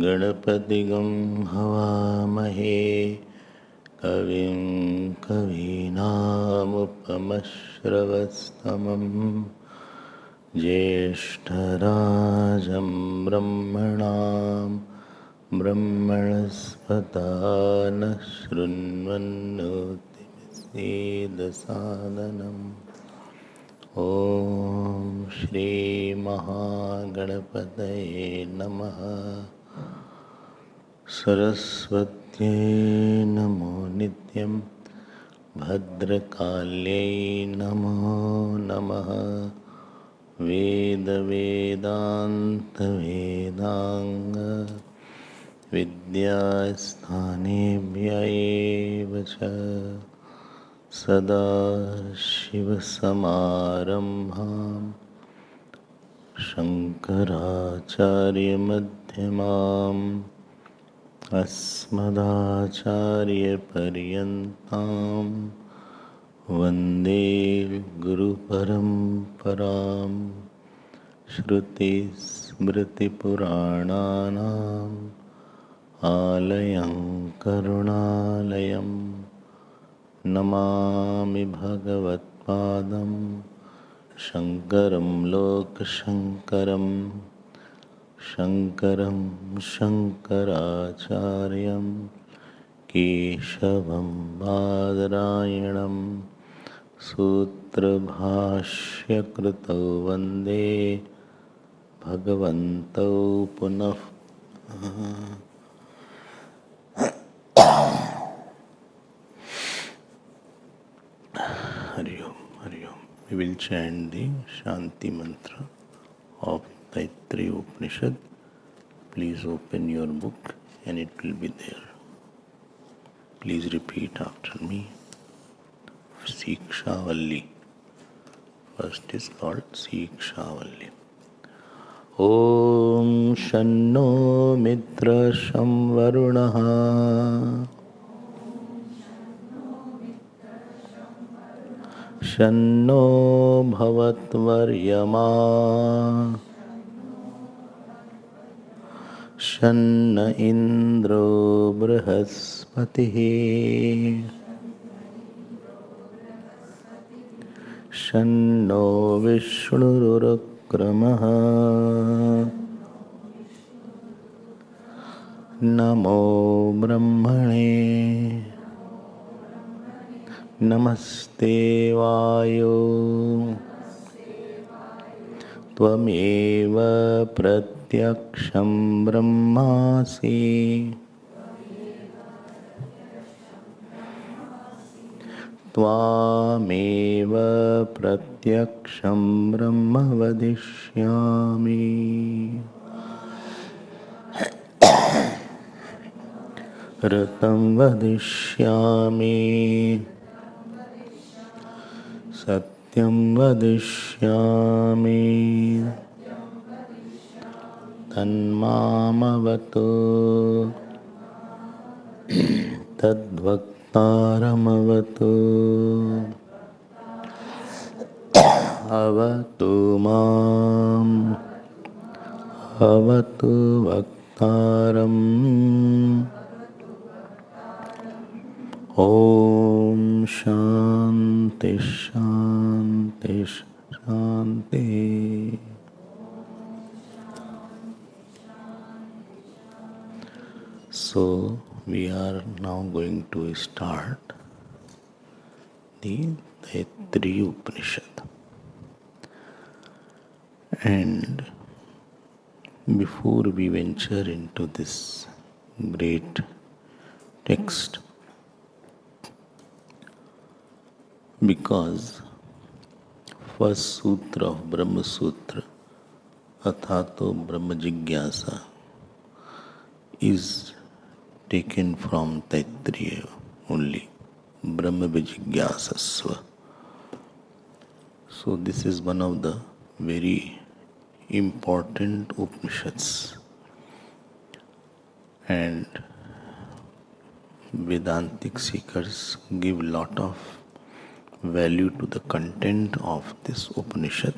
गणपतिगं हवामहे कविं कवीनामुपमश्रवस्तमं ज्येष्ठराजं ब्रह्मणां ब्रह्मणस्पत नः शृण्वन्नोतिभिस्सीदसादनम् ॐ श्रीमहागणपतये नमः। सरस्वत्यै नमो नित्यं भद्रकाल्यै नमो नमः। वेदवेदान्तवेदाङ्ग विद्यास्थानेभ्य एव च सदाशिवसमारम्भां शङ्कराचार्यमध्यमाम् अस्मदाचार्यपर्यन्तां वन्दे गुरुपरम्परां। श्रुतिस्मृतिपुराणानाम् आलयं करुणालयं नमामि भगवत्पादं शङ्करं लोकशङ्करम् शङ्करं शङ्कराचार्यं केशवं बादरायणं सूत्रभाष्यकृतौ वन्दे भगवन्तौ पुनः। Hari Om, Hari Om. We will chant the Shanti mantra of Taittiriya Upanishad. Please open your book and it will be there. Please repeat after me. Sikshavalli. First is called Sikshavalli. Om Shanno Mitra Sham Varunaha Shanno Bhavatvaryama Shanna Indro Brihaspatihi Shanno Vishnurukramaha Namo Brahmane Namaste Vayo Tvameva Pratyaksham Brahmasi Tvameva Pratyaksham Brahma Vadishyami. Ratam Vadishyami Satyam Vadishyami Tanmamavatu Tadvaktaramavatu Avatu Mam Avatu Vaktaram. Om Shanti Shanti Shanti. So we are now going to start the Taittiriya Upanishad. And before we venture into this great text, Because first sutra of Brahma Sutra, Athato Brahma Jigyasa, is taken from Taittiriya only. Brahma Vijigyasasva. So this is one of the very important Upanishads. And Vedantic seekers give lot of value to the content of this Upanishad,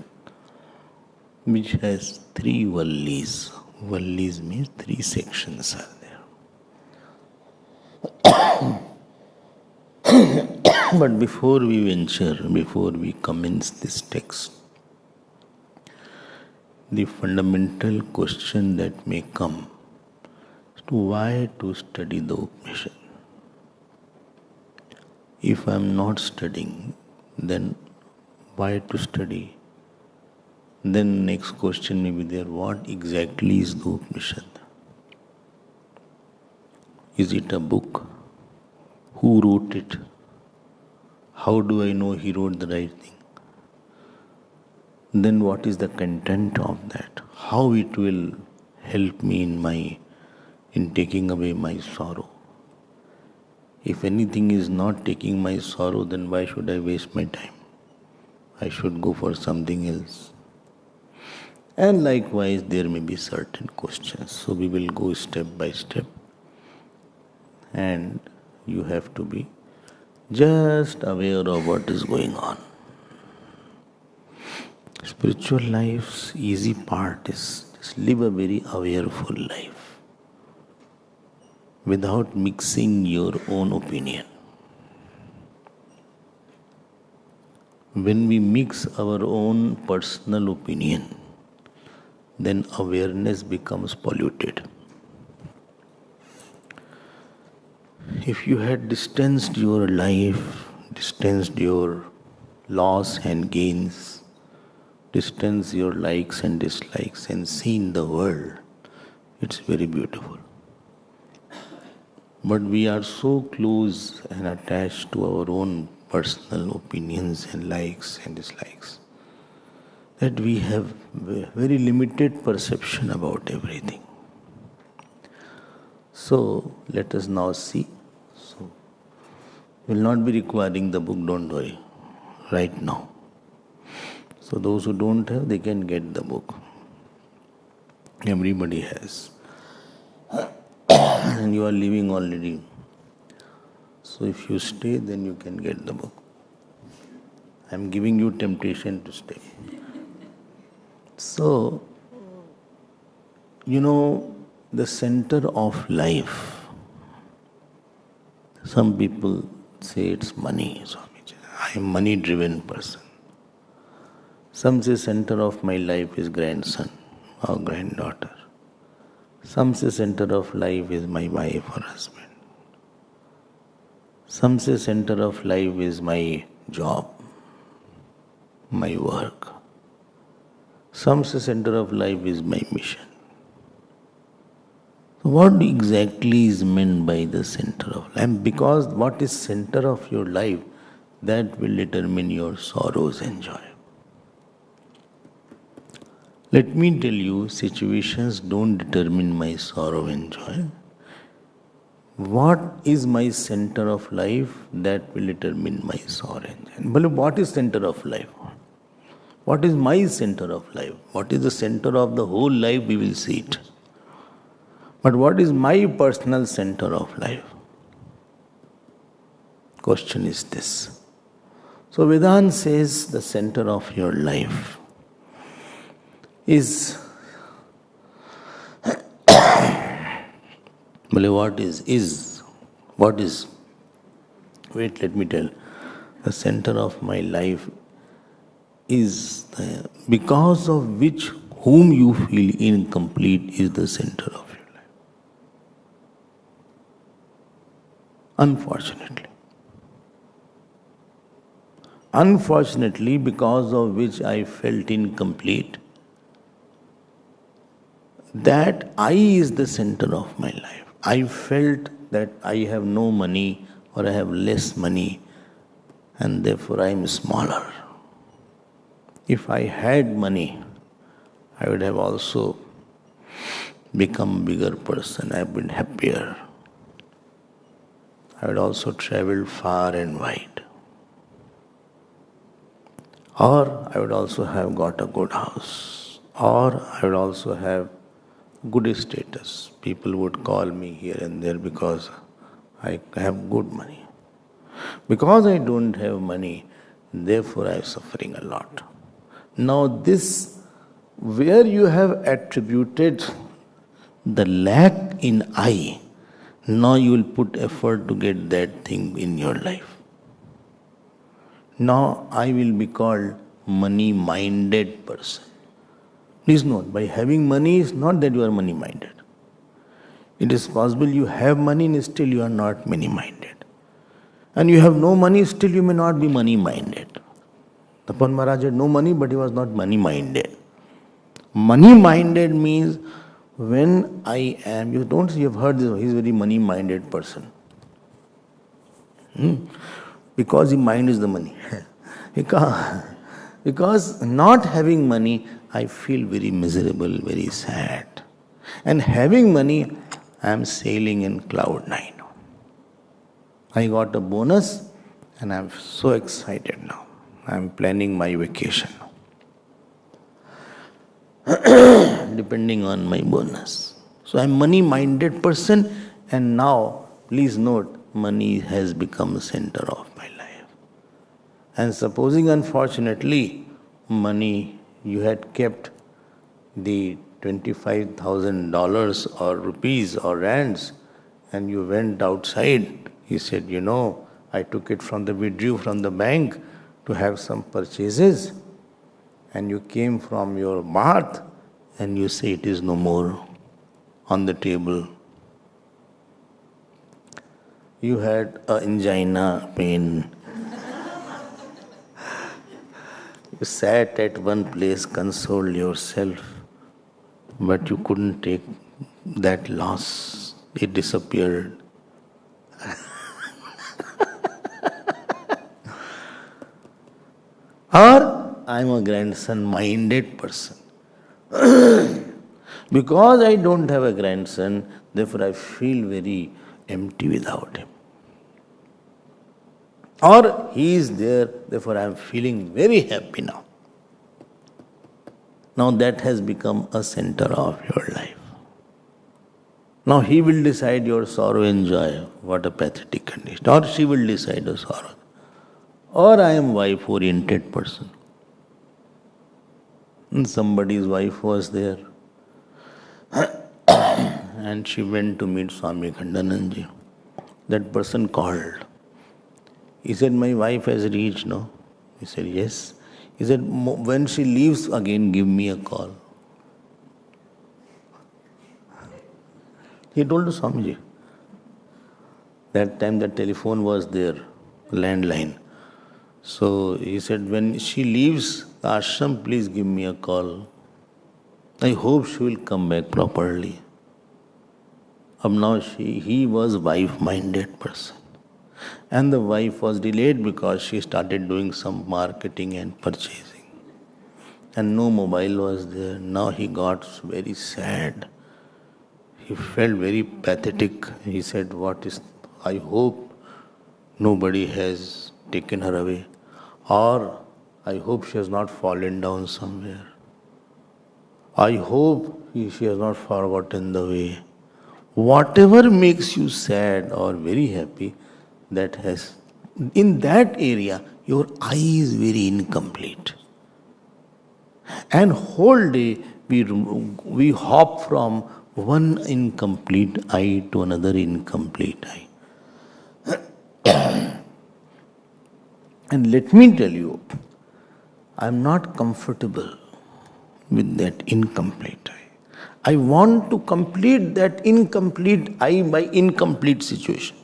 which has 3 vallis. Vallis means 3 sections are there. But before we commence this text, the fundamental question that may come is to why to study the Upanishad? If I am not studying, then why to study? Then next question may be there, what exactly is the Upanishad? Is it a book? Who wrote it? How do I know he wrote the right thing? Then what is the content of that? How it will help me in taking away my sorrow? If anything is not taking my sorrow, then why should I waste my time? I should go for something else. And likewise, there may be certain questions. So we will go step by step. And you have to be just aware of what is going on. Spiritual life's easy part is just live a very awareful life without mixing your own opinion. When we mix our own personal opinion, then awareness becomes polluted. If you had distanced your life, distanced your loss and gains, distanced your likes and dislikes, and seen the world, it's very beautiful. But we are so close and attached to our own personal opinions and likes and dislikes that we have very limited perception about everything. So let us now see. So we will not be requiring the book, don't worry, right now. So those who don't have, they can get the book. Everybody has. And you are leaving already. So if you stay, then you can get the book. I am giving you temptation to stay. So, the center of life. Some people say it's money, Swamiji. I am a money-driven person. Some say center of my life is grandson or granddaughter. Some say center of life is my wife or husband. Some say center of life is my job, my work. Some say center of life is my mission. So what exactly is meant by the center of life? And because what is center of your life, that will determine your sorrows and joy. Let me tell you, situations don't determine my sorrow and joy. What is my center of life, that will determine my sorrow and joy. But what is center of life? What is my center of life? What is the center of the whole life? We will see it. But what is my personal center of life? Question is this. So Vedanta says the center of your life is what is wait, let me tell. The center of my life is because of which whom you feel incomplete is the center of your life. Unfortunately, because of which I felt incomplete, that I is the center of my life. I felt that I have no money or I have less money. and therefore I am smaller. If I had money, I would have also become a bigger person. I have been happier. I would also travel far and wide. Or I would also have got a good house. Or I would also have good status. People would call me here and there because I have good money. Because I don't have money, therefore I am suffering a lot. Now this, where you have attributed the lack in I, now you will put effort to get that thing in your life. Now I will be called money-minded person. Please note, by having money is not that you are money-minded. It is possible you have money and still you are not money-minded. And you have no money, still you may not be money-minded. Tapan Maharaj had no money, but he was not money-minded. Money-minded means when I am, you don't see, you have heard this, he is a very money-minded person. Because his mind is the money. Because not having money, I feel very miserable, very sad. And having money, I am sailing in cloud nine. I got a bonus and I am so excited now. I am planning my vacation. Depending on my bonus. So I am money-minded person, and now, please note, money has become the center of my life. And supposing unfortunately, money, you had kept the $25,000 or rupees or rands, and you went outside, he said, I took it withdrew from the bank to have some purchases, and you came from your bath and you say it is no more on the table. You had an angina pain. You sat at one place, consoled yourself, but you couldn't take that loss. It disappeared. Or I am a grandson-minded person. Because I don't have a grandson, therefore I feel very empty without him. Or he is there, therefore I am feeling very happy now. Now that has become a center of your life. Now he will decide your sorrow and joy. What a pathetic condition. Or she will decide your sorrow. Or I am wife-oriented person. And somebody's wife was there. And she went to meet Swami Abhedananda. That person called. He said, my wife has reached, no? He said, yes. He said, when she leaves again, give me a call. He told to Swamiji. That time the telephone was there, landline. So he said, when she leaves the ashram, please give me a call. I hope she will come back properly. Now he was wife-minded person. And the wife was delayed because she started doing some marketing and purchasing. And no mobile was there. Now he got very sad. He felt very pathetic. He said, I hope nobody has taken her away. Or I hope she has not fallen down somewhere. I hope she has not forgotten the way. Whatever makes you sad or very happy, in that area, your eye is very incomplete. And whole day, we hop from one incomplete eye to another incomplete eye. And let me tell you, I am not comfortable with that incomplete eye. I want to complete that incomplete eye by incomplete situation.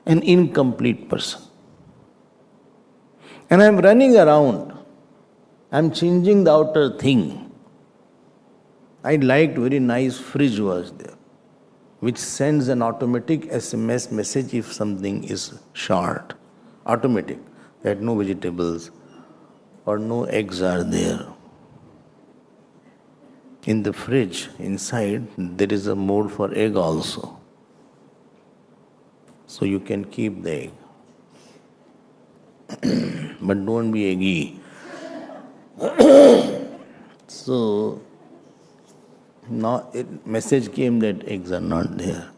An incomplete person. And I am running around. I am changing the outer thing. I liked very nice fridge was there, which sends an automatic SMS message if something is short. automatic, that no vegetables or no eggs are there. In the fridge, inside, there is a mold for egg also. So you can keep the egg. But don't be eggy. So, now message came that eggs are not there,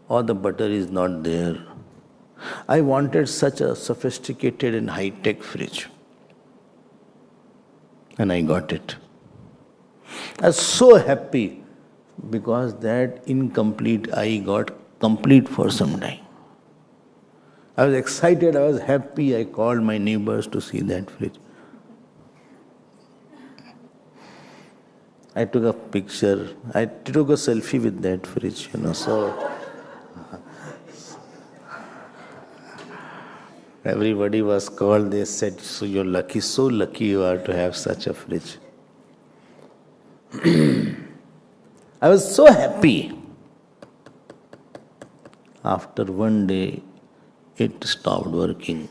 or the butter is not there. I wanted such a sophisticated and high-tech fridge. And I got it. I was so happy because that incomplete I got complete for some time. I was excited, I was happy. I called my neighbors to see that fridge. I took a picture, I took a selfie with that fridge, so everybody was called, they said, so you're lucky, so lucky you are to have such a fridge. I was so happy. After one day, it stopped working.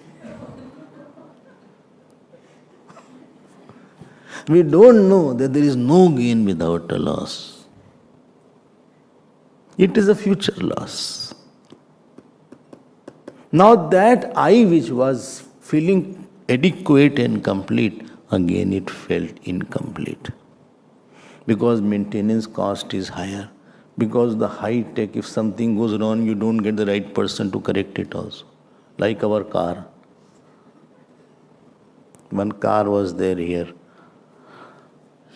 We don't know that there is no gain without a loss. It is a future loss. Now that I which was feeling adequate and complete, again it felt incomplete. Because maintenance cost is higher. Because the high tech, if something goes wrong, you don't get the right person to correct it also. Like our car. One car was there here.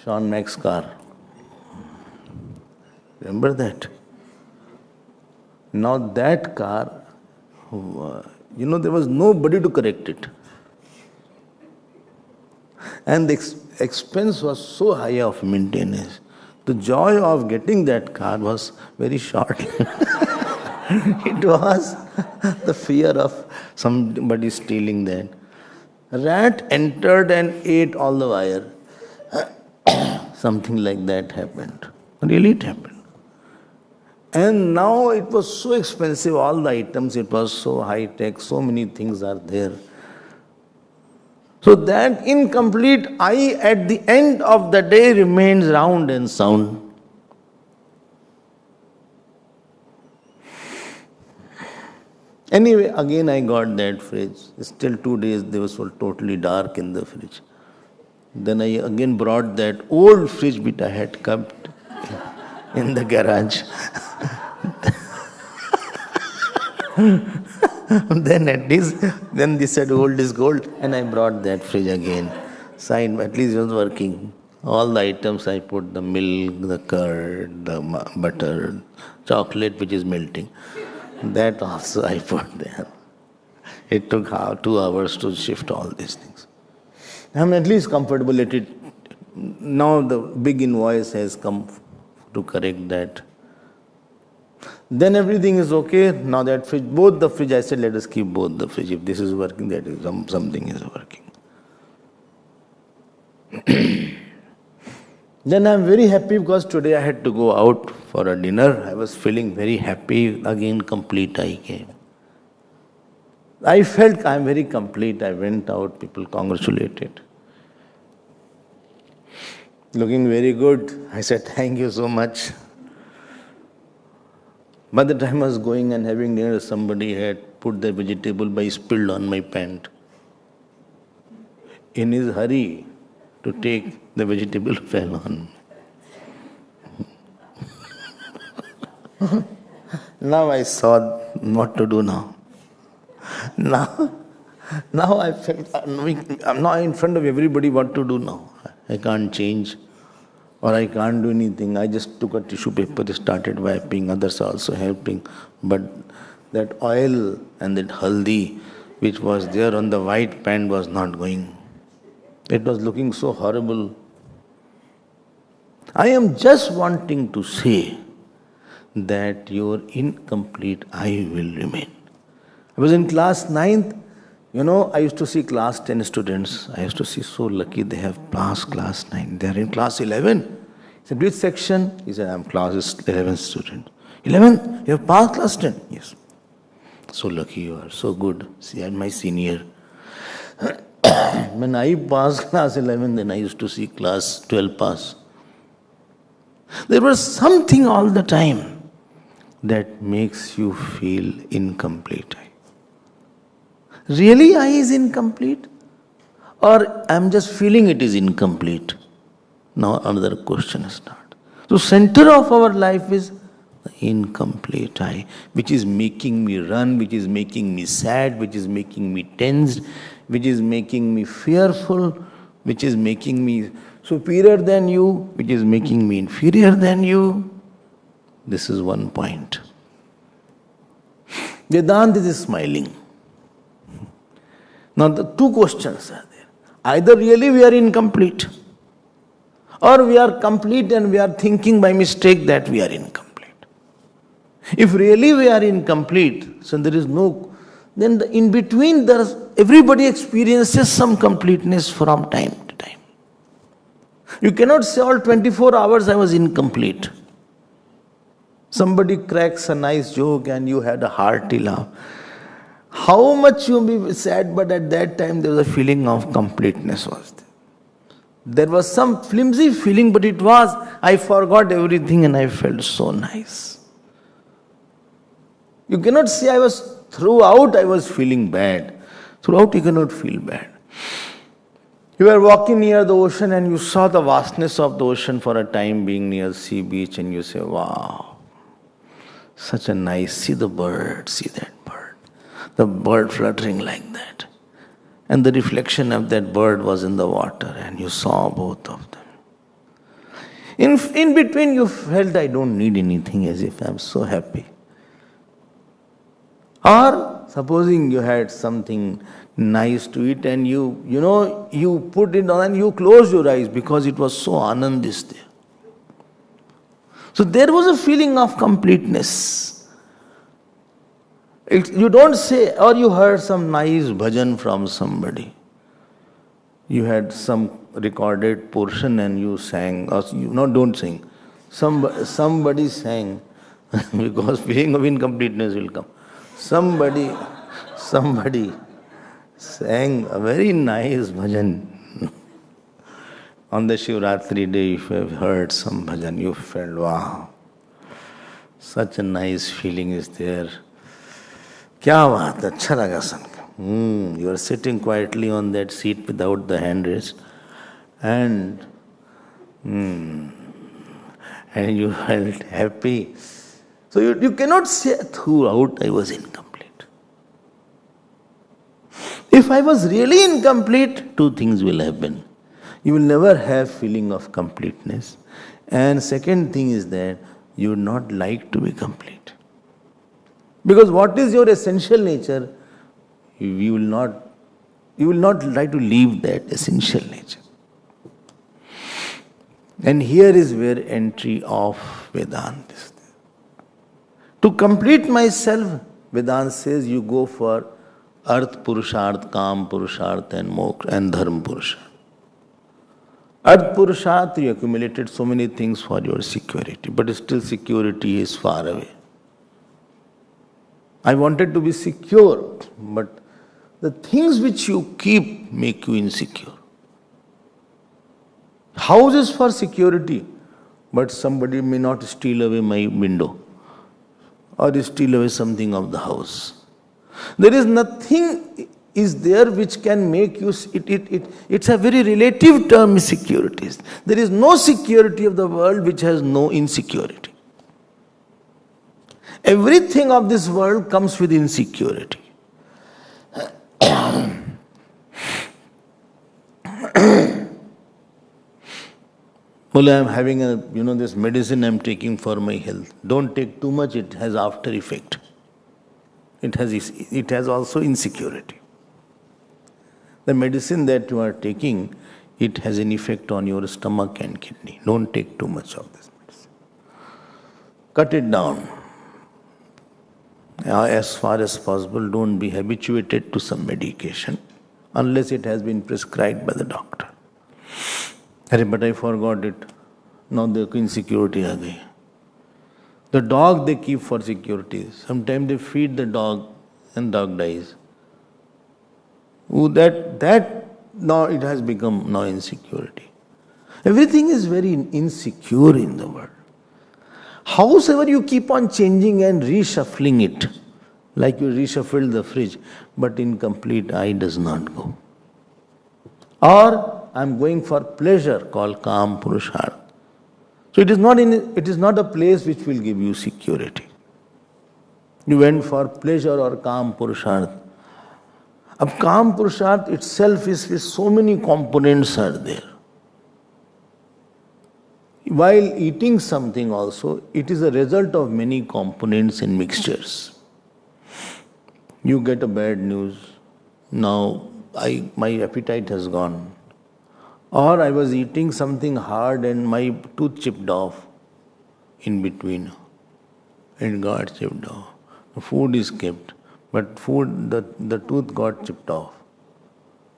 Sean Mack's car. Remember that? Now that car, there was nobody to correct it. And the expense was so high of maintenance. The joy of getting that car was very short. It was the fear of somebody stealing that. Rat entered and ate all the wire. Something like that happened. Really it happened. And now it was so expensive, all the items, it was so high tech, so many things are there. So that incomplete I at the end of the day remains round and sound. Anyway, again I got that fridge. Still 2 days they were so totally dark in the fridge. Then I again brought that old fridge which I had kept in the garage. Then they said old is gold, and I brought that fridge again. Signed, at least it was working. All the items I put, the milk, the curd, the butter, chocolate which is melting, that also I put there. It took 2 hours to shift all these things. I'm at least comfortable at it. Now the big invoice has come to correct that. Then everything is okay. Now that fridge, both the fridge, I said, let us keep both the fridge. If this is working, that is something is working. Then I'm very happy because today I had to go out for a dinner. I was feeling very happy. Again, complete I came. I felt I'm very complete. I went out, people congratulated. Looking very good. I said, thank you so much. By the time I was going and having dinner, somebody had put the vegetable by spilled on my pant. In his hurry to take, the vegetable fell on. Now I saw what to do now. Now I felt, I'm now in front of everybody what to do now. I can't change or I can't do anything. I just took a tissue paper, started wiping, others also helping. But that oil and that haldi which was there on the white pant was not going. It was looking so horrible. I am just wanting to say that your incomplete I will remain. I was in class 9th. I used to see class 10 students. I used to see so lucky they have passed class 9. They are in class 11. He said, which section? He said, I'm class 11 student. 11? You have passed class 10? Yes. So lucky you are, so good. See, I'm my senior. When I passed class 11, then I used to see class 12 pass. There was something all the time that makes you feel incomplete. Really, I is incomplete? Or I'm just feeling it is incomplete? Now another question is started. So center of our life is the incomplete I, which is making me run, which is making me sad, which is making me tensed, which is making me fearful, which is making me superior than you, which is making me inferior than you. This is one point. Vedanta is smiling. Now the two questions are there. Either really we are incomplete, or we are complete and we are thinking by mistake that we are incomplete. If really we are incomplete, so there is no, then in between everybody experiences some completeness from time to time. You cannot say all 24 hours I was incomplete. Somebody cracks a nice joke and you had a hearty laugh. How much you may be sad, but at that time there was a feeling of completeness was there. There was some flimsy feeling, but it was, I forgot everything and I felt so nice. You cannot say throughout I was feeling bad. Throughout you cannot feel bad. You were walking near the ocean and you saw the vastness of the ocean for a time being near sea beach and you say, wow, such a nice, see the bird, see that bird. The bird fluttering like that. And the reflection of that bird was in the water and you saw both of them. In between you felt I don't need anything, as if I'm so happy. Or supposing you had something nice to eat and you put it on and you closed your eyes because it was so anandis there. So there was a feeling of completeness. You don't say, or you heard some nice bhajan from somebody. You had some recorded portion and you sang, or don't sing. Somebody sang, because feeling of incompleteness will come. Somebody sang a very nice bhajan. On the Shivratri day, if you have heard some bhajan, you felt, wow, such a nice feeling is there. Kya baat, अच्छा लगा सुनकर. You are sitting quietly on that seat without the handrest, and you felt happy. So you cannot say throughout I was incomplete. If I was really incomplete, two things will happen. You will never have feeling of completeness. And second thing is that you would not like to be complete. Because what is your essential nature? You will not like to leave that essential nature. And here is where entry of Vedanta is. To complete myself, Vedanta says you go for Arth Purusharth, Kam Purusharth and Moksha and Dharma Purusharth. Arth Purusharth, you accumulated so many things for your security, but still security is far away. I wanted to be secure, but the things which you keep make you insecure. House is for security, but somebody may not steal away my window or steal away something of the house. There is nothing is there which can make you, it's a very relative term, securities. There is no security of the world which has no insecurity. Everything of this world comes with insecurity. Well, I am having this medicine I am taking for my health. Don't take too much, it has after effect. It has also insecurity. The medicine that you are taking, it has an effect on your stomach and kidney. Don't take too much of this medicine. Cut it down. As far as possible, don't be habituated to some medication unless it has been prescribed by the doctor. But I forgot it. Now the insecurity aa gayi. The dog they keep for security. Sometimes they feed the dog and dog dies. That now it has become now insecurity. Everything is very insecure in the world. Howsoever you keep on changing and reshuffling it, like you reshuffled the fridge, but incomplete eye does not go. Or I am going for pleasure called Kam Purushar. So it is not a place which will give you security. You went for pleasure or Kam Purusharth. Ab Kam Purusharth itself is with so many components are there. While eating something also, it is a result of many components and mixtures. You get a bad news, now my appetite has gone. Or I was eating something hard and my tooth chipped off in between. It got chipped off. The food is kept, but the tooth got chipped off.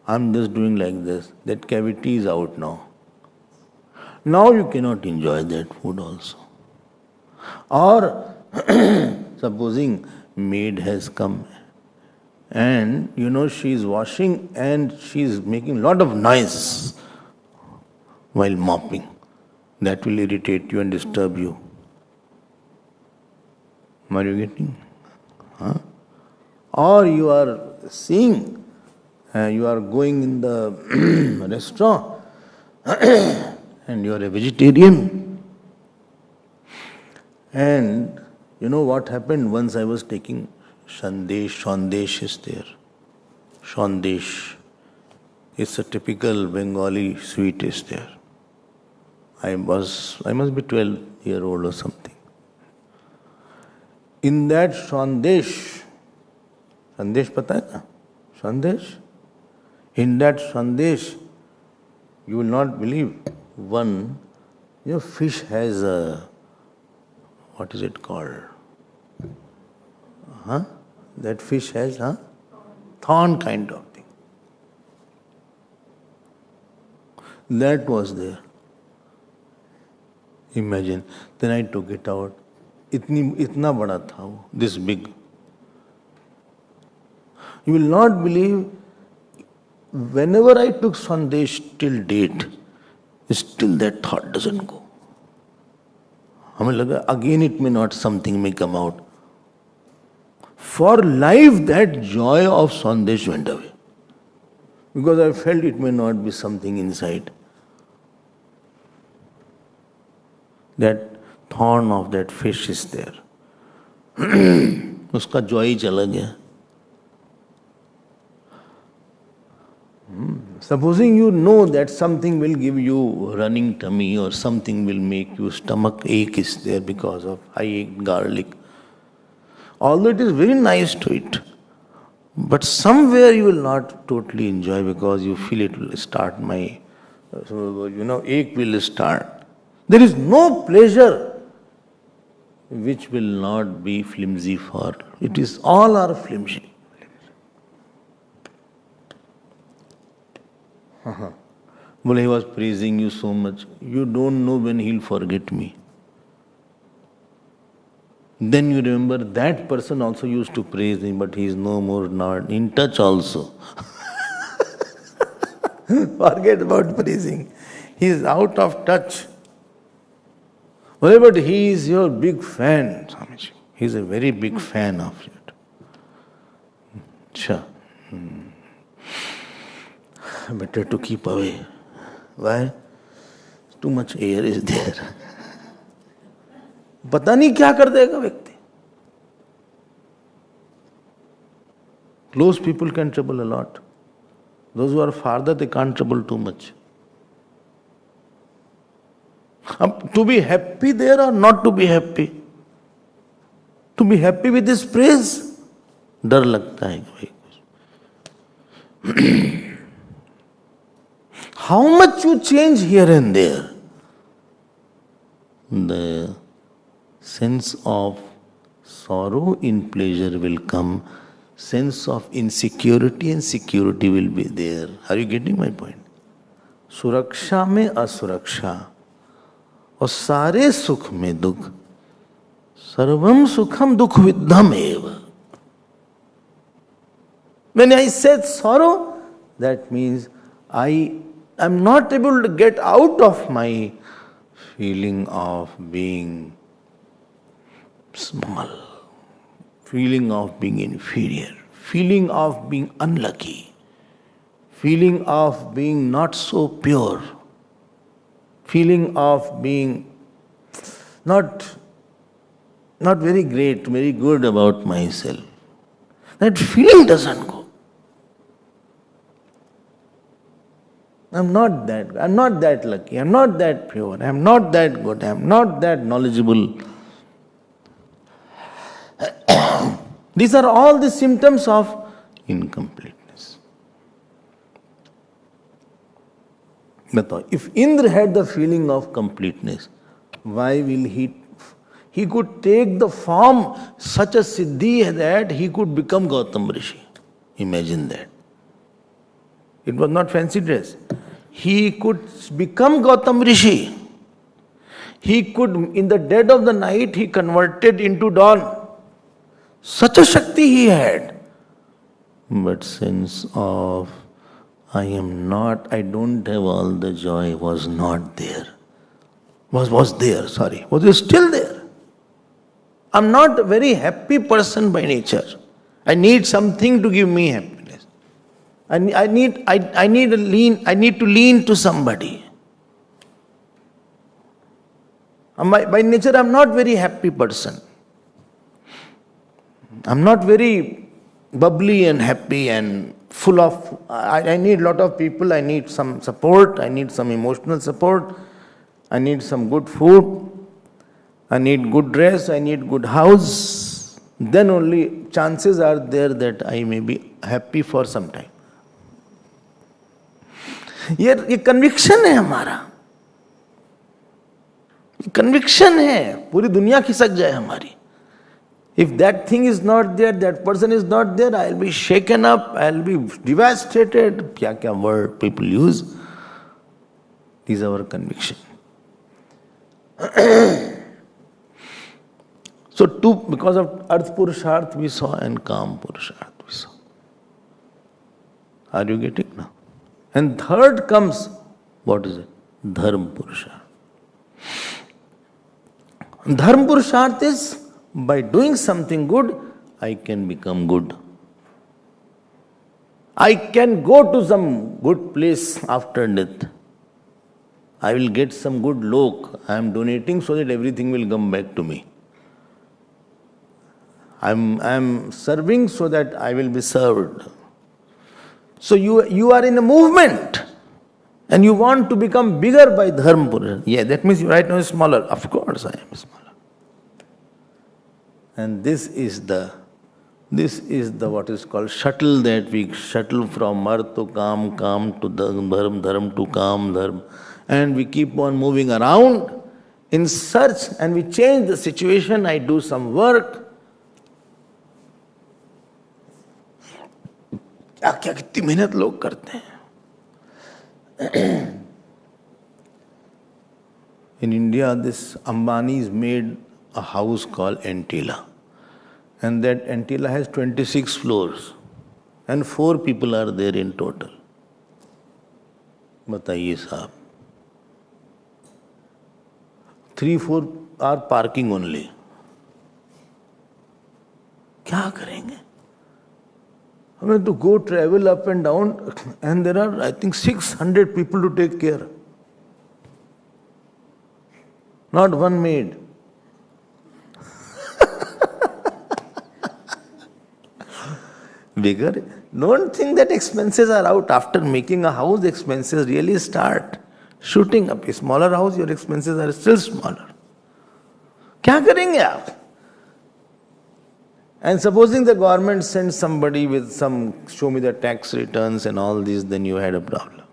I'm just doing like this. That cavity is out now. Now you cannot enjoy that food also. Or supposing maid has come and she is washing and she is making a lot of noise while mopping. That will irritate you and disturb you. Are you getting? Huh? Or you are seeing, you are going in the restaurant and you are a vegetarian. And you know what happened? Once I was taking Shandesh is there. Shandesh. It's a typical Bengali sweet is there. I must be 12-year-old or something. In that Shandesh pata hai na? Shandesh? In that Shandesh, you will not believe, one, fish has a, what is it called? That fish has a thorn kind of thing. That was there. Imagine. Then I took it out. Itna bada tha wo, this big. You will not believe, whenever I took Sandesh till date, still that thought doesn't go. हमें लगा again it may not, something may come out. For life that joy of Sandesh went away. Because I felt it may not be something inside. That thorn of that fish is there. उसका joy चला गया. Supposing you know that something will give you running tummy or something will make you stomach ache is there because of I ate garlic. Although it is very nice to eat, but somewhere you will not totally enjoy because you feel it will start ache will start. There is no pleasure which will not be flimsy for. It is all are flimsy. Well, he was praising you so much. You don't know when he'll forget me. Then you remember that person also used to praise me, but he is no more not in touch also. Forget about praising. He is out of touch. Well, but he is your big fan, Swamiji. He is a very big fan of it. Sure. Better to keep away. Why? Too much air is there. पता नहीं क्या कर देगा व्यक्ति. Close people can trouble a lot. Those who are farther, they can't trouble too much. To be happy there or not to be happy? To be happy with this praise? डर लगता है भाई. How much you change here and there? The sense of sorrow in pleasure will come. Sense of insecurity and security will be there. Are you getting my point? सुरक्षा में असुरक्षा और सारे सुख में दुख. सर्वम सुखम दुख विद्धम एव. When I say sorrow, that means I am not able to get out of my feeling of being small, feeling of being inferior, feeling of being unlucky, feeling of being not so pure, feeling of being not very great, very good about myself. That feeling doesn't go. I'm not that lucky, I'm not that pure, I'm not that good, I'm not that knowledgeable. These are all the symptoms of incompleteness. But if Indra had the feeling of completeness, why will he could take the form such a siddhi that he could become Gautam Rishi. Imagine that. It was not fancy dress. He could become Gautam Rishi. He could, in the dead of the night, he converted into dawn. Such a Shakti he had. But sense of I don't have all the joy was not there. Was there, sorry. Was still there. I'm not a very happy person by nature. I need something to give me happiness. I need to lean to somebody. By nature, I'm not very happy person. I'm not very bubbly and happy and full of, I need a lot of people, I need some support, I need some emotional support, I need some good food, I need good dress, I need good house. Then only chances are there that I may be happy for some time. ये conviction है हमारा, conviction है, पूरी दुनिया खिसक जाए हमारी. If that thing is not there, that person is not there, I'll be shaken up, I'll be devastated. Kya word people use. These are our conviction. So because of Arth Purusharth we saw and Kam Purusharth we saw. Are you getting now? And third comes, what is it? Dharma Purusharth. Dharma Purusharth is, by doing something good, I can become good. I can go to some good place after death. I will get some good lok. I am donating so that everything will come back to me. I am serving so that I will be served. So you are in a movement and you want to become bigger by Dharma Purusharth. Yeah, that means you right now is smaller. Of course I am smaller. And this is the what is called shuttle, that we shuttle from Arth to Kam, Kam to Dharma, Dharma to Kam, Dharma. And we keep on moving around in search, and we change the situation. I do some work. क्या कितनी मेहनत लोग करते हैं. In India, this Ambani's made a house called Antilla. And that Antilla has 26 floors. And 4 people are there in total. बताइए साहब. 3-4 are parking only. क्या करेंगे? हमें to go travel up and down, and there are, I think, 600 people to take care. Not one maid. Bigger. Don't think that expenses are out. After making a house, expenses really start shooting up. A smaller house, your expenses are still smaller. क्या करेंगे आप? And supposing the government sends somebody with some, show me the tax returns and all this, then you had a problem.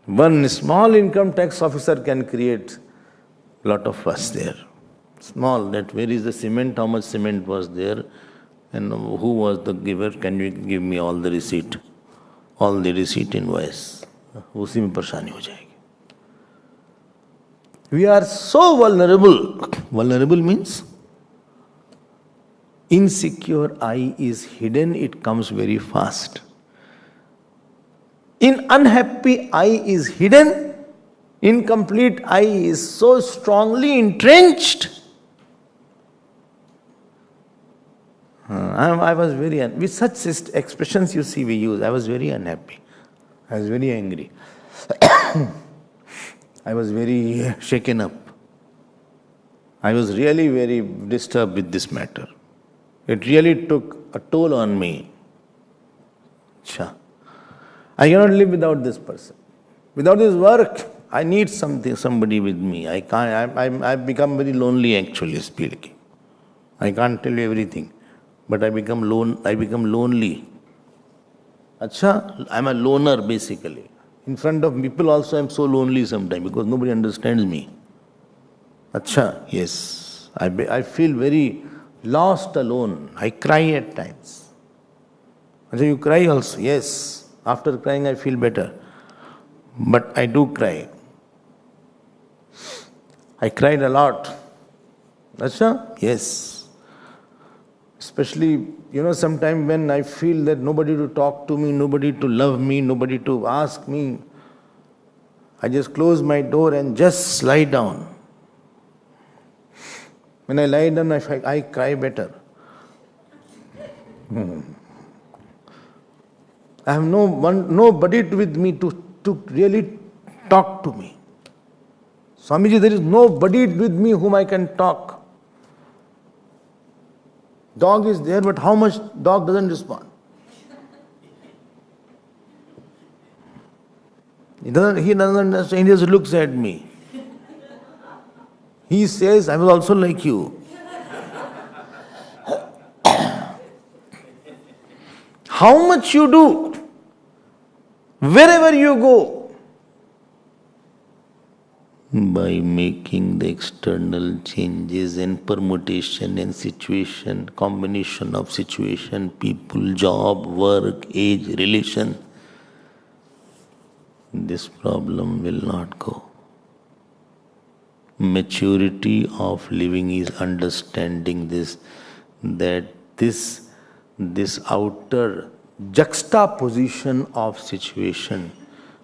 One small income tax officer can create a lot of fuss there. Small, that where is the cement, how much cement was there, and who was the giver, can you give me all the receipt invoice. उसी में परेशानी हो जाएगी. We are so vulnerable. Vulnerable means Insecure I is hidden, it comes very fast. In unhappy I is hidden, incomplete I is so strongly entrenched. I was very, with such expressions you see we use, I was very unhappy. I was very angry. I was very shaken up. I was really very disturbed with this matter. It really took a toll on me. I cannot live without this person. Without this work, I need somebody with me. I've become very lonely actually speaking. I can't tell you everything, but I become lonely. I'm a loner basically. In front of people also I'm so lonely sometimes because nobody understands me. Yes. I feel very lost alone. I cry at times. You cry also? Yes. After crying I feel better. But I do cry. I cried a lot. Yes. Especially, sometimes when I feel that nobody to talk to me, nobody to love me, nobody to ask me, I just close my door and just lie down. When I lie down, I cry better. I have nobody with me to really talk to me. Swamiji, there is nobody with me whom I can talk. Dog is there, but how much dog doesn't respond? He doesn't understand, he just looks at me. He says, I was also like you. How much you do, wherever you go, by making the external changes and permutation and situation, combination of situation, people, job, work, age, relation, this problem will not go. Maturity of living is understanding this, that this outer juxtaposition of situation,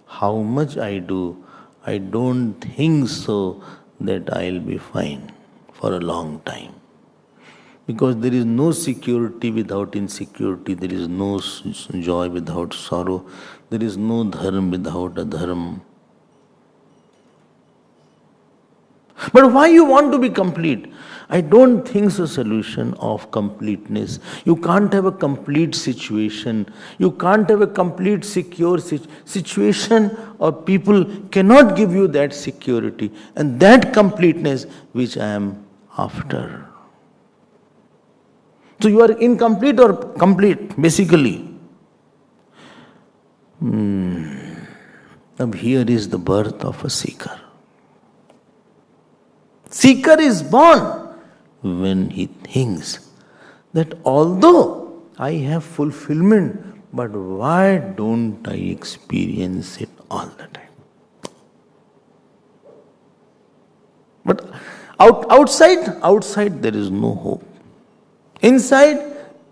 how much I do, I don't think so that I'll be fine for a long time. Because there is no security without insecurity, there is no joy without sorrow, there is no dharma without adharma. But why you want to be complete? I don't think it's a solution of completeness. You can't have a complete situation. You can't have a complete secure situation, or people cannot give you that security and that completeness which I am after. So you are incomplete or complete, basically. Now here is the birth of a seeker. Seeker is born when he thinks that although I have fulfillment, but why don't I experience it all the time? But outside there is no hope. Inside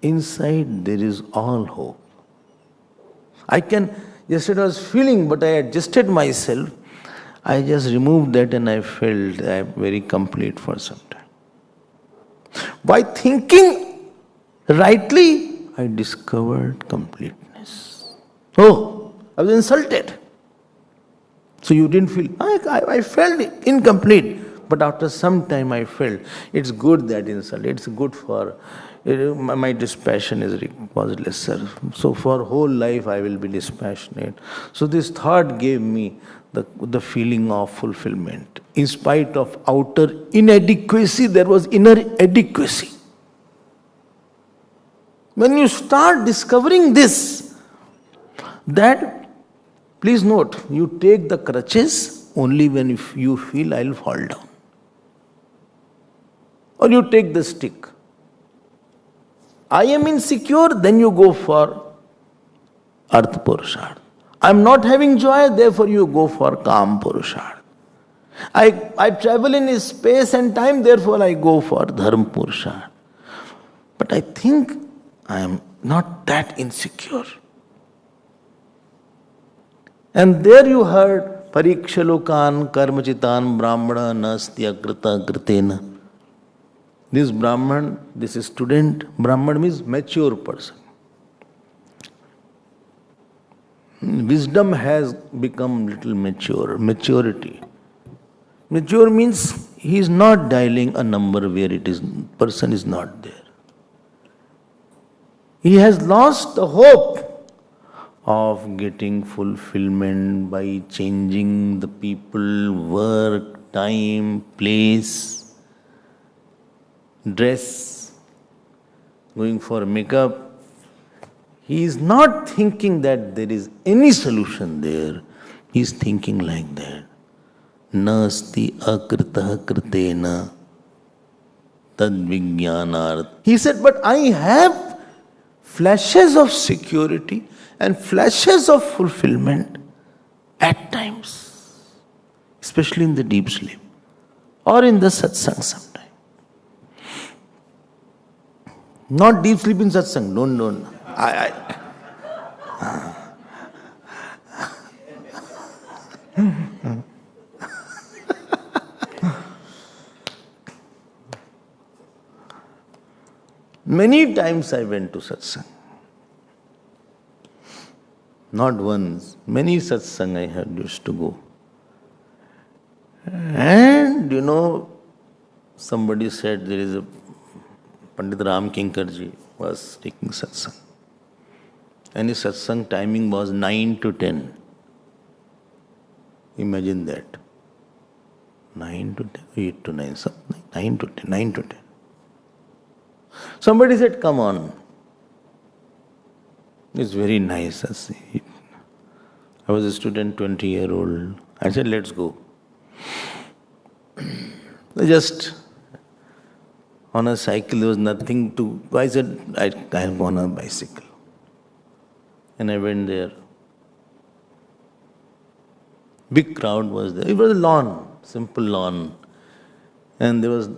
there is all hope. Yesterday I was feeling, but I adjusted myself. I just removed that and I felt I am very complete for some time. By thinking rightly, I discovered completeness. Oh, I was insulted. So you didn't feel, I felt incomplete. But after some time I felt, it's good that insult, it's good for, my dispassion was lesser. So for whole life I will be dispassionate. So this thought gave me the feeling of fulfillment. In spite of outer inadequacy, there was inner adequacy. When you start discovering this, that, please note, you take the crutches only when you feel I'll fall down. Or you take the stick. I am insecure, then you go for Artha Purushad. I am not having joy, therefore you go for Kam Purushad. I travel in space and time, therefore I go for Dharma Purushad. But I think I am not that insecure. And there you heard Parikshalokan Karmachitan Brahmana Nasti Akrita Kritena. This Brahman, this student, Brahman means mature person. Wisdom has become little maturity. Mature means he is not dialing a number where person is not there. He has lost the hope of getting fulfillment by changing the people, work, time, place, dress, going for makeup. He is not thinking that there is any solution there. He is thinking like that. Nasti akrita kritena tad vijnanart. He said, but I have flashes of security and flashes of fulfillment at times, especially in the deep sleep or in the satsang sometime. Not deep sleep in satsang, don't. Many times I went to satsang. Not once, many satsang I had used to go. And somebody said there is a Pandit Ram Kinkarji was taking satsang. And his satsang timing was 9 to 10. Imagine that. 9 to 10, 8 to 9, something. 9 to 10, 9 to 10. Somebody said, come on. It's very nice. I was a student, 20-year-old. I said, let's go. Just on a cycle, there was nothing to... I said, I'm on a bicycle. And I went there. Big crowd was there. It was a lawn, simple lawn. And there was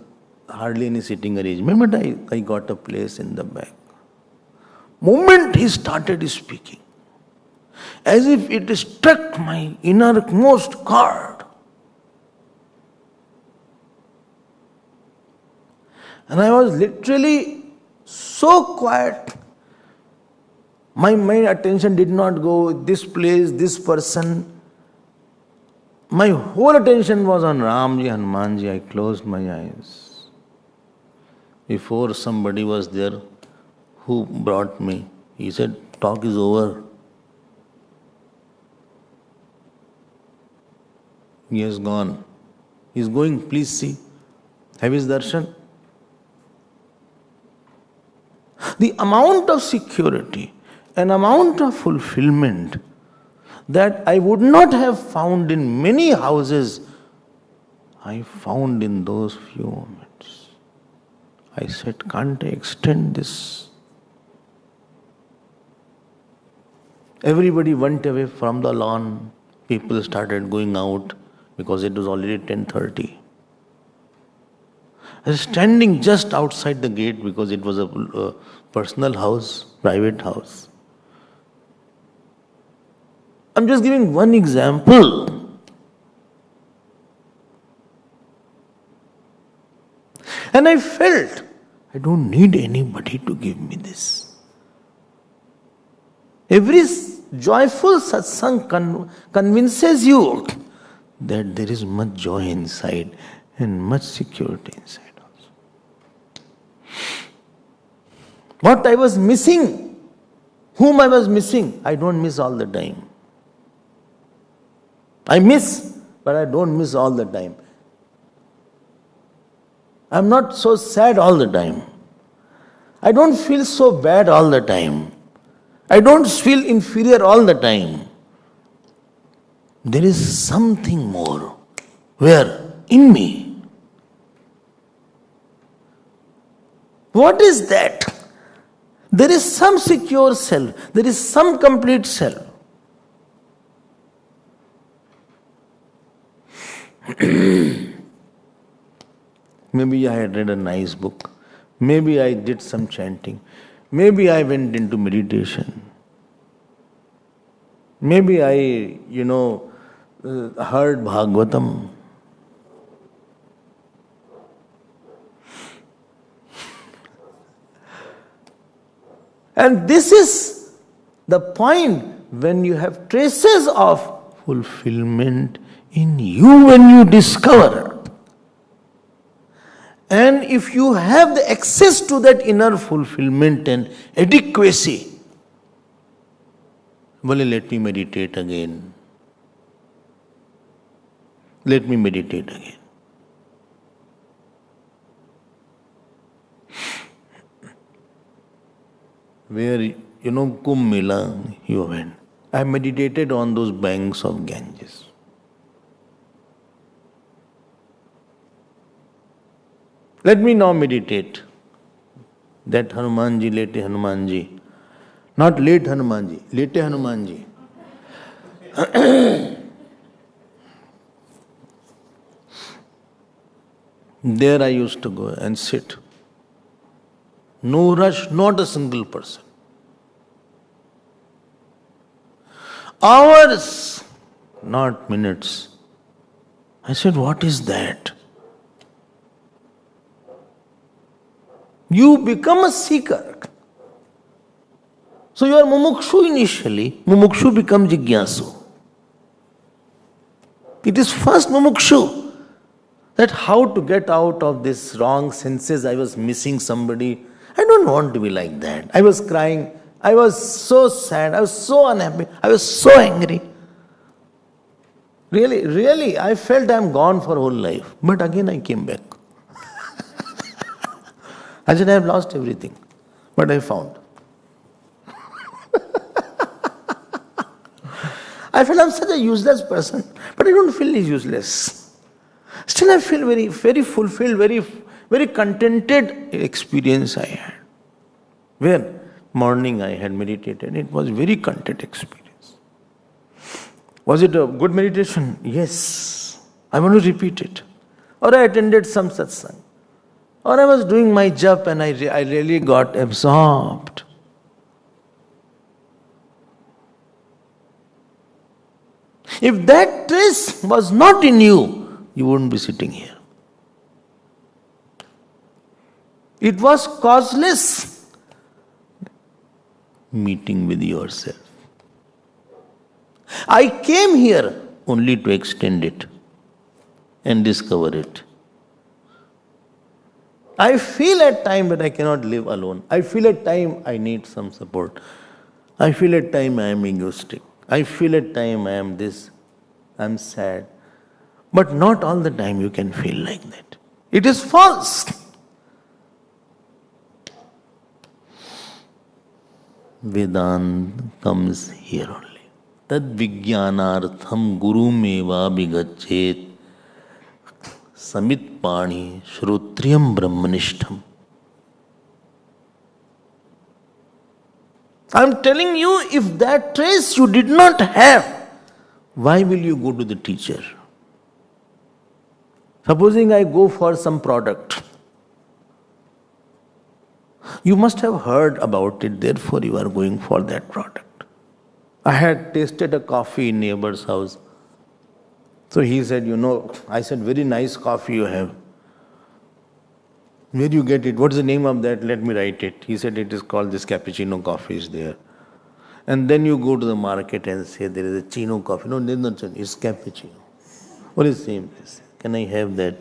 hardly any sitting arrangement, but I got a place in the back. Moment he started speaking, as if it struck my innermost chord. And I was literally so quiet. My attention did not go this place, this person. My whole attention was on Ramji, Hanumanji. I closed my eyes. Before somebody was there who brought me. He said, talk is over. He has gone. He is going, please see. Have his darshan. The amount of security, an amount of fulfillment that I would not have found in many houses, I found in those few moments. I said, can't I extend this? Everybody went away from the lawn. People started going out because it was already 10:30. I was standing just outside the gate because it was a personal house, private house. I'm just giving one example. And I felt, I don't need anybody to give me this. Every joyful satsang convinces you that there is much joy inside and much security inside also. What I was missing, whom I was missing, I don't miss all the time. I miss, but I don't miss all the time. I'm not so sad all the time. I don't feel so bad all the time. I don't feel inferior all the time. There is something more. Where? In me. What is that? There is some secure self. There is some complete self. Maybe I had read a nice book. Maybe I did some chanting. Maybe I went into meditation. Maybe I, heard Bhagavatam. And this is the point when you have traces of fulfillment in you when you discover. And if you have the access to that inner fulfillment and adequacy, well, let me meditate again. Let me meditate again. Where, Kumbh Mela, you went. I meditated on those banks of Ganges. Let me now meditate. That Hanumanji, late Hanumanji. Not late Hanumanji, late Hanumanji. There I used to go and sit. No rush, not a single person. Hours, not minutes. I said, what is that? You become a seeker. So you are mumukshu initially. Mumukshu becomes jigyasu. It is first mumukshu. That how to get out of this wrong senses. I was missing somebody. I don't want to be like that. I was crying. I was so sad. I was so unhappy. I was so angry. Really, I felt I am gone for whole life. But again I came back. I said, I have lost everything. But I found. I felt I'm such a useless person. But I don't feel useless. Still I feel very, very fulfilled, very, very contented experience I had. Where morning I had meditated. It was very content experience. Was it a good meditation? Yes. I want to repeat it. Or I attended some satsang. Or I was doing my jap and I really got absorbed. If that trace was not in you, you wouldn't be sitting here. It was causeless meeting with yourself. I came here only to extend it and discover it. I feel at time that I cannot live alone. I feel at time I need some support. I feel at time I am egoistic. I feel at time I am this, I am sad. But not all the time you can feel like that. It is false. Vedanta comes here only. Tad vijnanartham guru meva vigachet samit pani shrotriyam brahmanishtham. I am telling you, if that trace you did not have, why will you go to the teacher? Supposing I go for some product. You must have heard about it, therefore you are going for that product. I had tasted a coffee in neighbor's house. So he said, I said, very nice coffee you have. Where do you get it? What's the name of that? Let me write it. He said, it is called this cappuccino coffee is there. And then you go to the market and say, there is a chino coffee. No, there is no chino, it's cappuccino. What is the same place? Can I have that?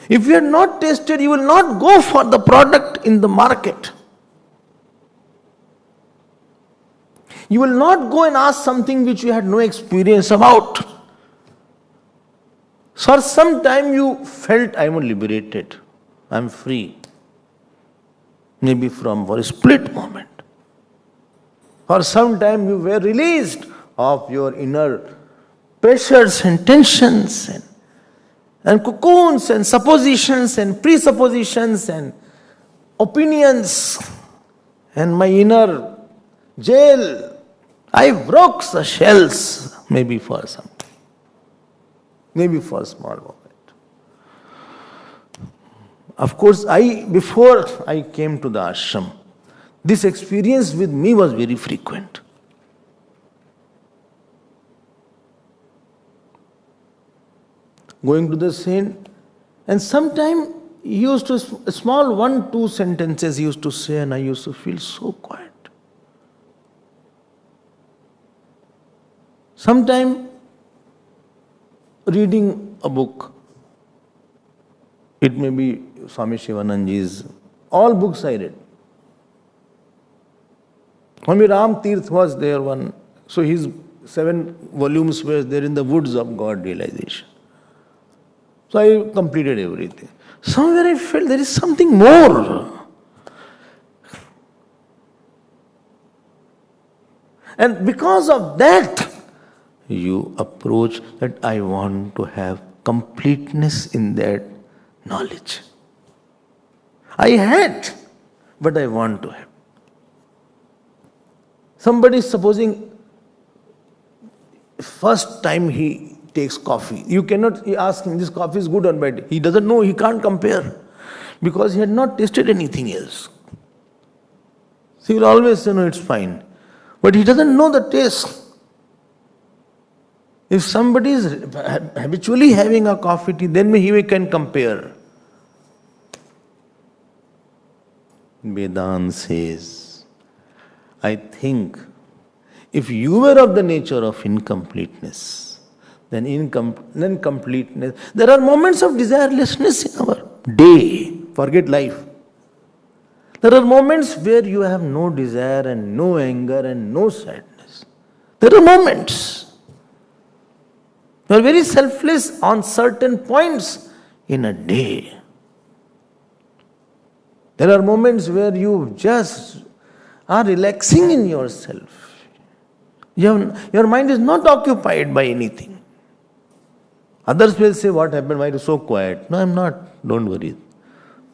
If you are not tasted, you will not go for the product in the market. You will not go and ask something which you had no experience about. For some time you felt, I am liberated. I am free. Maybe for a split moment. For some time you were released of your inner pressures and tensions and cocoons and suppositions and presuppositions and opinions and my inner jail. I broke the shells, maybe for some time, maybe for a small moment. Of course, before I came to the ashram, this experience with me was very frequent. Going to the saint, and sometime he used to, a small 1-2 sentences he used to say, and I used to feel so quiet. Sometime reading a book, it may be Swami Shivanandaji's, all books I read. Swami Ram Tirth was there one, so his 7 volumes were there in the woods of God realization. So I completed everything. Somewhere I felt there is something more. And because of that, you approach that I want to have completeness in that knowledge. I had, but I want to have. Somebody is supposing first time he takes coffee. You cannot ask him, this coffee is good or bad. He doesn't know, he can't compare. Because he had not tasted anything else. So he will always say, no, it's fine. But he doesn't know the taste. If somebody is habitually having a coffee tea, then he can compare. Vedanta says, I think if you were of the nature of incompleteness, then completeness. There are moments of desirelessness in our day. Forget life. There are moments where you have no desire and no anger and no sadness. There are moments. You are very selfless on certain points in a day. There are moments where you just are relaxing in yourself. Your mind is not occupied by anything. Others will say, what happened? Why are you so quiet? No, I'm not. Don't worry.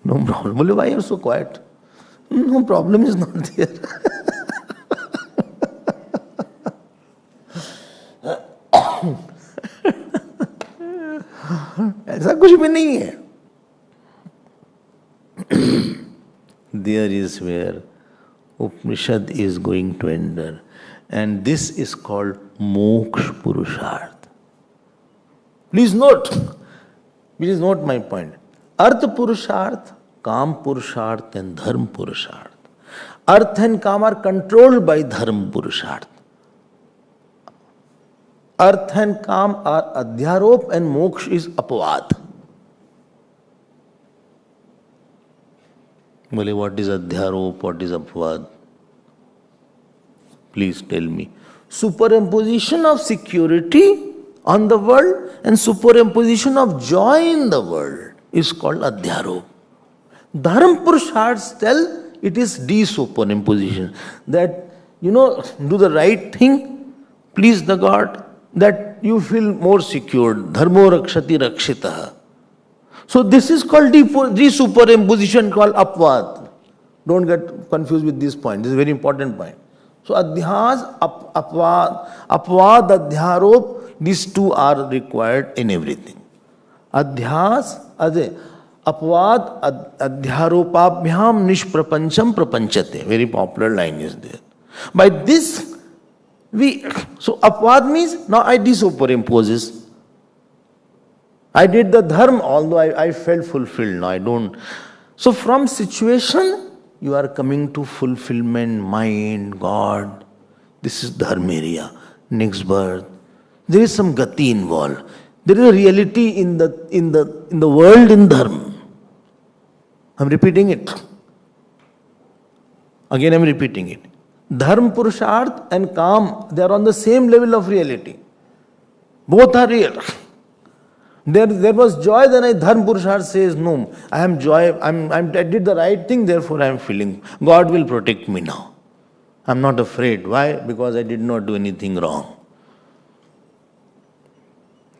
No problem. Why are you so quiet? No problem is not there. ऐसा कुछ भी नहीं है. There is where Upanishad is going to enter, and this is called Moksha Purusharth. Please note, which is not my point. Artha Purusharth, Kam Purusharth and Dharma Purusharth. Artha and Kam are controlled by Dharma Purusharth. Artha and Kam are Adhyarop and Moksha is Apavad. Well, what is Adhyarop, what is Apavad? Please tell me. Superimposition of security on the world and superimposition of joy in the world is called Adhyarop. Dharma Purusharths tell it is de-superimposition. That, do the right thing, please the God, that you feel more secured. Dharmo rakshati rakshitaha. So this is called de-superimposition called apvad. Don't get confused with this point. This is a very important point. So adhyas, apvad, adhyarop, these two are required in everything. Adhyas, apvad, adhyaropabhyam nishprapancham prapanchate. Very popular line is there. By this, so apvad means, now I de-superimposes. I did the dharma, although I felt fulfilled. No, I don't. So from situation, you are coming to fulfillment, mind, God. This is dharma area. Next birth. There is some gati involved. There is a reality in the world in dharma. I'm repeating it. Again, I'm repeating it. Dharma Purusharth and Kam, they are on the same level of reality. Both are real. There was joy, then Dharma Purusharth says, no, I am joy, I did the right thing, therefore I am feeling. God will protect me now. I am not afraid. Why? Because I did not do anything wrong.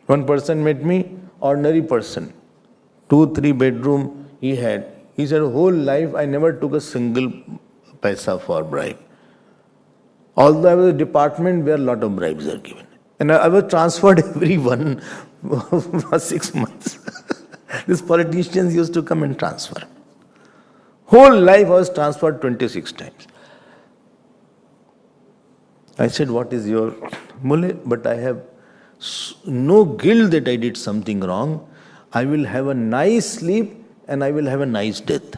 One person met me, ordinary person. 2-3 bedroom he had. He said, whole life I never took a single paisa for bribe. Although I was a department where a lot of bribes are given. And I was transferred every 1 for 6 months. These politicians used to come and transfer. Whole life I was transferred 26 times. I said, what is your mule? But I have no guilt that I did something wrong. I will have a nice sleep and I will have a nice death.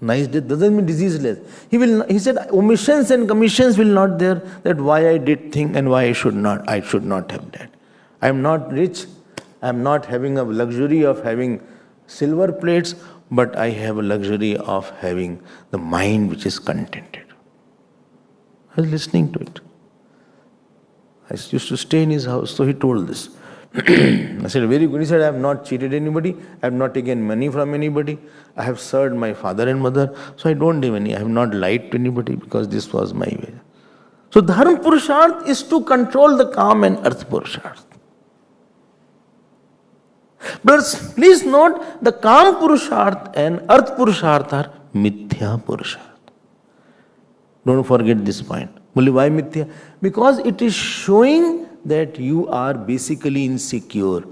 Nice death doesn't mean diseaseless. He said, omissions and commissions will not there, that why I did thing and why I should not have that. I am not rich. I am not having a luxury of having silver plates, but I have a luxury of having the mind which is contented. I was listening to it. I used to stay in his house, so he told this. I said, very good. He said, I have not cheated anybody. I have not taken money from anybody. I have served my father and mother, so I don't have any. I have not lied to anybody because this was my way. So Dharma Purusharth is to control the Kam and Arth Purusharth. But please note, the Kam Purusharth and Arth Purusharth are Mithya Purusharth. Don't forget this point. Why Mithya? Because it is showing that you are basically insecure.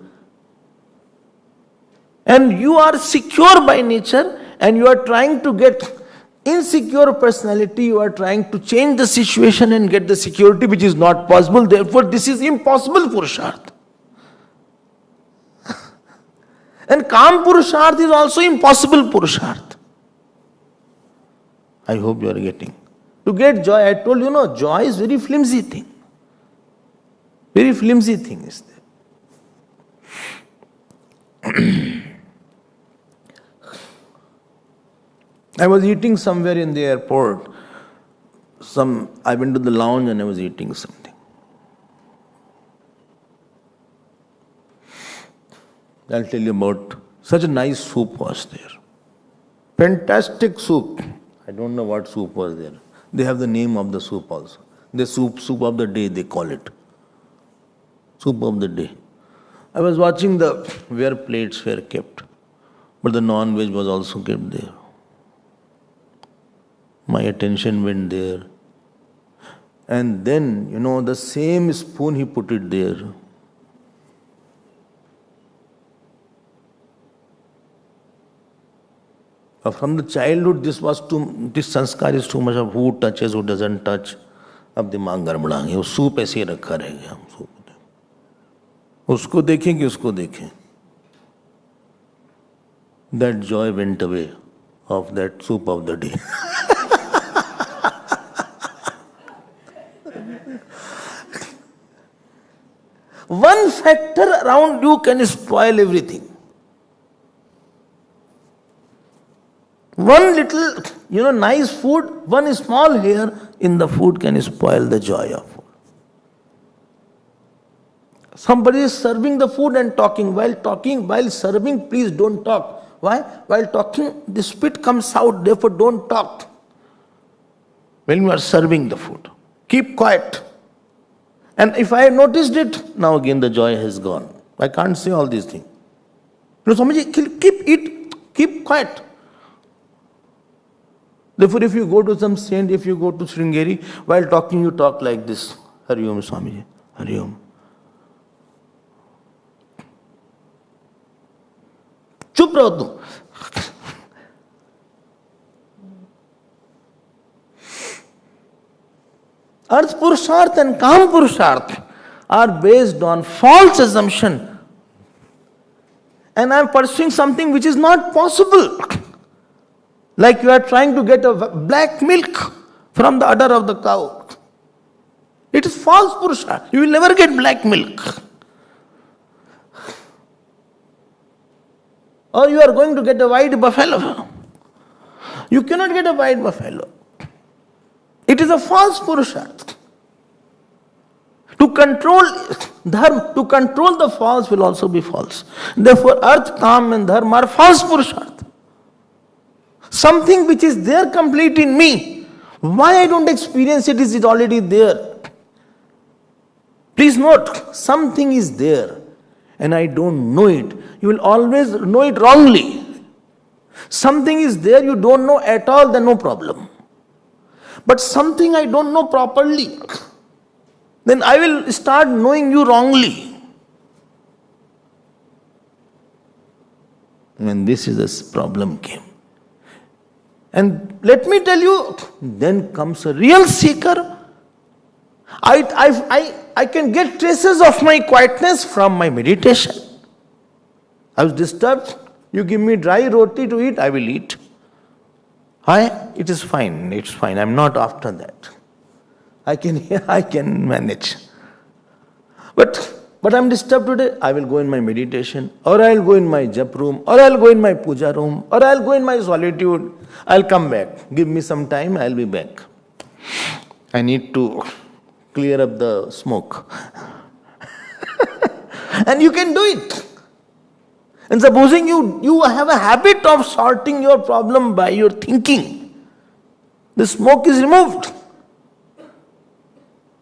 And you are secure by nature and you are trying to get insecure personality, you are trying to change the situation and get the security which is not possible. Therefore, this is impossible Purusharth. And Kam Purusharth is also impossible Purusharth. I hope you are getting. To get joy, I told you, no, joy is very flimsy thing. Very flimsy thing is there. I was eating somewhere in the airport. I went to the lounge and I was eating something. I'll tell you about such a nice soup was there. Fantastic soup. I don't know what soup was there. They have the name of the soup also. The soup of the day they call it. Soup of the day. I was watching where plates were kept, but the non-veg was also kept there. My attention went there. And then, the same spoon he put it there. From the childhood, this sanskar is too much of who touches, who doesn't touch. अब दिमाग गड़बड़ाएंगे वो soup ऐसे ही रखा रहेगा हम soup उसको देखें कि उसको देखें. That joy went away of that soup of the day. One factor around you can spoil everything. One little, nice food, one small hair in the food can spoil the joy of food. Somebody is serving the food and talking. While serving, please don't talk. Why? While talking, the spit comes out, therefore don't talk. When you are serving the food, keep quiet. And if I noticed it, now again the joy has gone. I can't say all these things. Keep quiet. Therefore, if you go to some saint, if you go to Sringeri, while talking, you talk like this. Hari Om Swamiji, Hari Om. Chup raho tum. Arth Purusharth and Kam Purusharth are based on false assumption. And I am pursuing something which is not possible. Like you are trying to get a black milk from the udder of the cow. It is false Purusharth. You will never get black milk. Or you are going to get a white buffalo. You cannot get a white buffalo. It is a false Purusharth. To control dharma, to control the false will also be false. Therefore, Arth, Kam and Dharma are false Purusharth. Something which is there complete in me. Why I don't experience it is already there. Please note, something is there and I don't know it. You will always know it wrongly. Something is there you don't know at all, then no problem. But something I don't know properly, then I will start knowing you wrongly. When this is the problem came. And let me tell you, then comes a real seeker. I can get traces of my quietness from my meditation. I was disturbed. You give me dry roti to eat, I will eat. It is fine. It's fine. I'm not after that. I can manage. But I'm disturbed today. I will go in my meditation, or I'll go in my jap room, or I'll go in my puja room, or I'll go in my solitude. I'll come back. Give me some time, I'll be back. I need to clear up the smoke. And you can do it. And supposing you have a habit of sorting your problem by your thinking, the smoke is removed.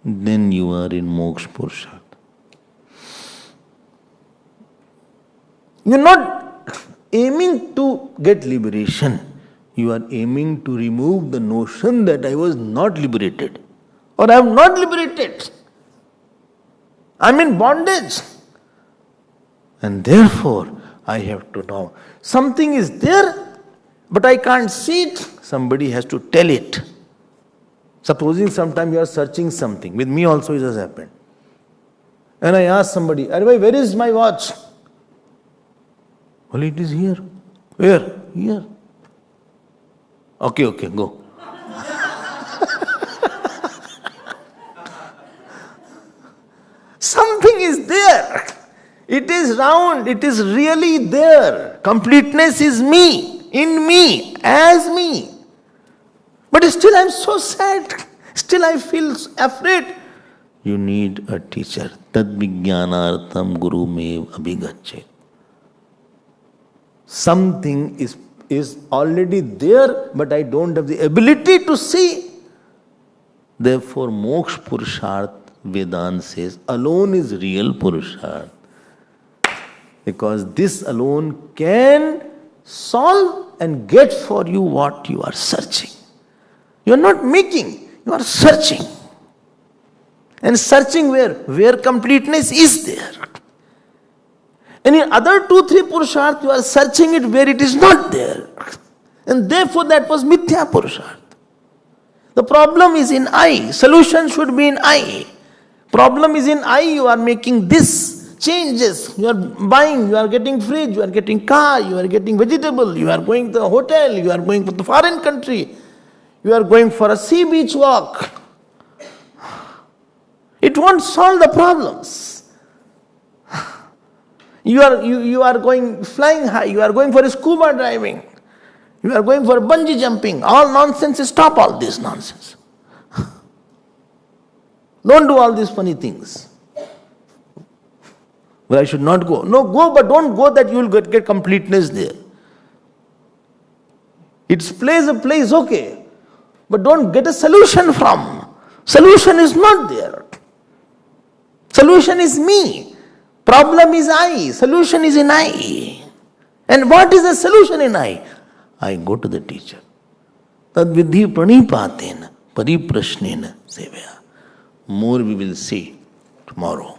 Then you are in moksha purushartha. You are not aiming to get liberation. You are aiming to remove the notion that I was not liberated. Or I am not liberated. I am in bondage. And therefore, I have to know. Something is there, but I can't see it. Somebody has to tell it. Supposing sometime you are searching something. With me also it has happened. And I ask somebody, Arey, where is my watch? Well, it is here. Where? Here. Okay, go. Something is there. It is round. It is really there. Completeness is me, in me, as me. But still I am so sad. Still I feel afraid. You need a teacher. Tad vijnanartham guru me abhigacche. Something is already there, but I don't have the ability to see. Therefore, moksha purusharth, Vedanta says, alone is real purusharth. Because this alone can solve and get for you what you are searching. You are not making, you are searching. And searching where? Where completeness is there. And in other 2-3 purusharth, you are searching it where it is not there. And therefore that was mithya purusharth. The problem is in I. Solution should be in I. Problem is in I. You are making this changes. You are buying, you are getting fridge, you are getting car, you are getting vegetable, you are going to the hotel, you are going to the foreign country, you are going for a sea beach walk. It won't solve the problems. You are going flying high, you are going for scuba diving, you are going for bungee jumping, all nonsense. Stop all this nonsense. Don't do all these funny things. Well, I should not go. No, go, but don't go that you will get completeness there. It's place, a place, okay. But don't get a solution from. Solution is not there. Solution is me. Problem is I. Solution is in I. And what is the solution in I? I go to the teacher. Tad vidhi pranipatena pariprashnena sevaya. More we will see tomorrow.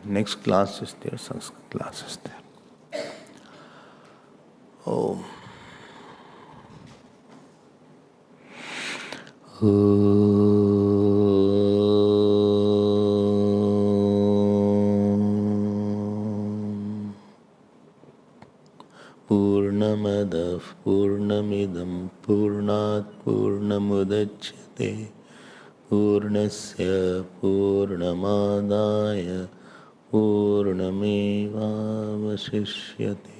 Next class is there, Sanskrit class is there. Oh. Purnamadav Purnamidam Purnat Purnamudachyate Purnasya Purnamadaya Purnameva Vasishyate.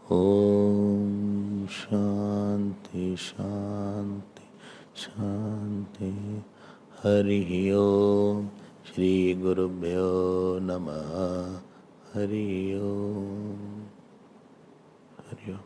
Om Shanti Shanti Shanti. Hari Om. Shri Gurubhyo Namaha. Hari Om. Hari Om.